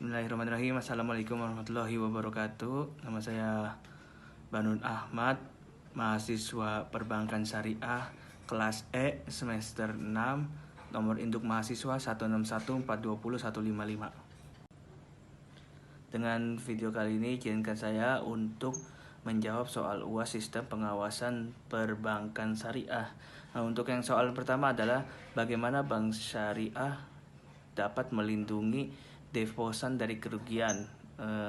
Bismillahirrahmanirrahim. Assalamualaikum warahmatullahi wabarakatuh. Nama saya Banun Ahmad, mahasiswa Perbankan Syariah kelas E semester 6, nomor induk mahasiswa 161420155. Dengan video kali ini izinkan saya untuk menjawab soal UAS sistem pengawasan perbankan syariah. Nah, untuk yang soal pertama adalah bagaimana bank syariah dapat melindungi deposan dari kerugian.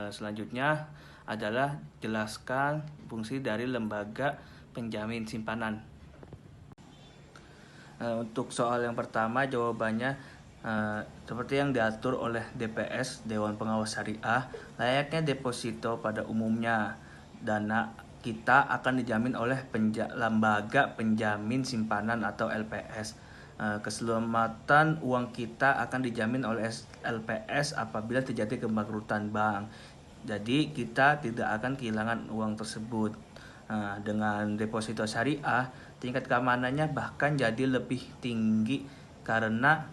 Selanjutnya adalah jelaskan fungsi dari lembaga penjamin simpanan. Untuk soal yang pertama jawabannya seperti yang diatur oleh DPS Dewan Pengawas Syariah, layaknya deposito pada umumnya, dana kita akan dijamin oleh lembaga penjamin simpanan atau LPS. Keselamatan uang kita akan dijamin oleh LPS apabila terjadi kebangkrutan bank. Jadi kita tidak akan kehilangan uang tersebut. Dengan deposito syariah, tingkat keamanannya bahkan jadi lebih tinggi karena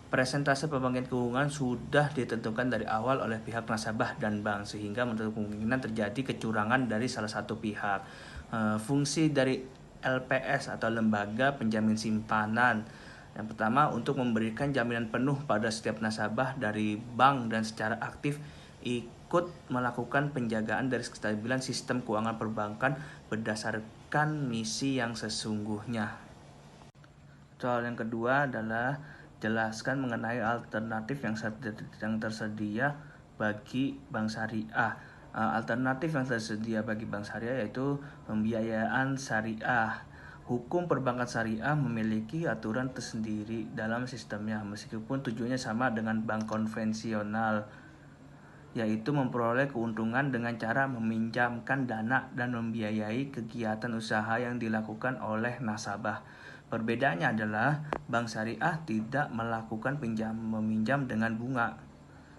presentase pembangkit keuangan sudah ditentukan dari awal oleh pihak nasabah dan bank, sehingga menutup kemungkinan terjadi kecurangan dari salah satu pihak. Fungsi dari LPS atau lembaga penjamin simpanan, yang pertama untuk memberikan jaminan penuh pada setiap nasabah dari bank dan secara aktif ikut melakukan penjagaan dari kestabilan sistem keuangan perbankan berdasarkan misi yang sesungguhnya. Soal yang kedua adalah jelaskan mengenai alternatif yang tersedia bagi bank syariah. Alternatif yang tersedia bagi bank syariah yaitu pembiayaan syariah. Hukum perbankan syariah memiliki aturan tersendiri dalam sistemnya, meskipun tujuannya sama dengan bank konvensional, yaitu memperoleh keuntungan dengan cara meminjamkan dana dan membiayai kegiatan usaha yang dilakukan oleh nasabah. Perbedaannya adalah bank syariah tidak melakukan meminjam dengan bunga.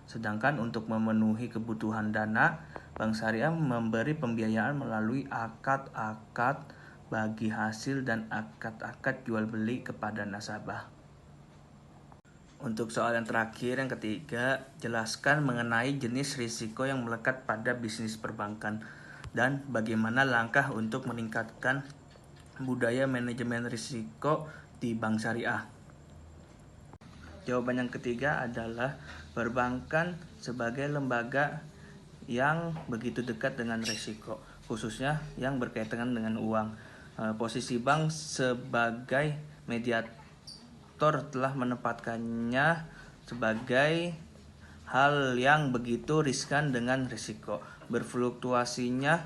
Sedangkan untuk memenuhi kebutuhan dana, bank syariah memberi pembiayaan melalui akad-akad bagi hasil dan akad-akad jual beli kepada nasabah. Untuk soal yang terakhir, yang ketiga, jelaskan mengenai jenis risiko yang melekat pada bisnis perbankan dan bagaimana langkah untuk meningkatkan budaya manajemen risiko di bank syariah. Jawaban yang ketiga adalah perbankan sebagai lembaga yang begitu dekat dengan risiko, khususnya yang berkaitan dengan uang. Posisi bank sebagai mediator telah menempatkannya sebagai hal yang begitu riskan dengan risiko. Berfluktuasinya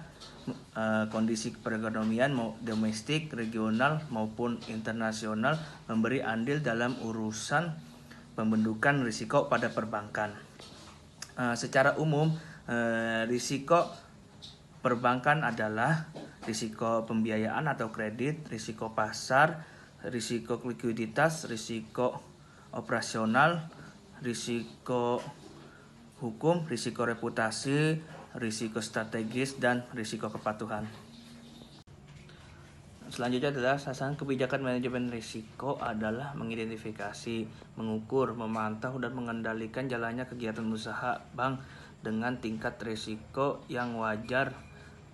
kondisi perekonomian domestik, regional maupun internasional memberi andil dalam urusan pembentukan risiko pada perbankan. Secara umum, risiko perbankan adalah risiko pembiayaan atau kredit, risiko pasar, risiko likuiditas, risiko operasional, risiko hukum, risiko reputasi, risiko strategis, dan risiko kepatuhan. Selanjutnya adalah sasaran kebijakan manajemen risiko adalah mengidentifikasi, mengukur, memantau, dan mengendalikan jalannya kegiatan usaha bank dengan tingkat risiko yang wajar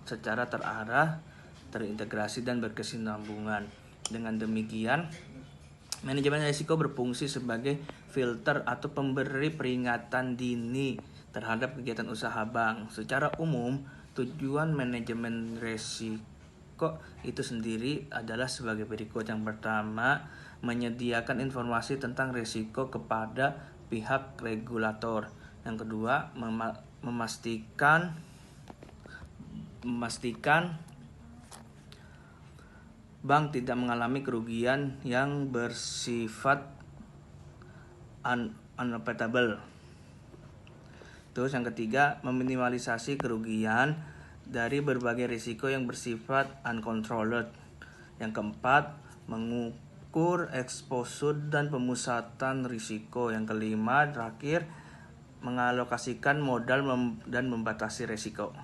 secara terarah, terintegrasi, dan berkesinambungan. Dengan demikian, manajemen risiko berfungsi sebagai filter atau pemberi peringatan dini terhadap kegiatan usaha bank. Secara umum, tujuan manajemen risiko itu sendiri adalah sebagai berikut. Yang pertama, menyediakan informasi tentang risiko kepada pihak regulator. Yang kedua, memastikan bank tidak mengalami kerugian yang bersifat unavoidable. Terus yang ketiga, meminimalisasi kerugian dari berbagai risiko yang bersifat uncontrolled. Yang keempat, mengukur exposure dan pemusatan risiko. Yang kelima, terakhir, mengalokasikan modal dan membatasi risiko.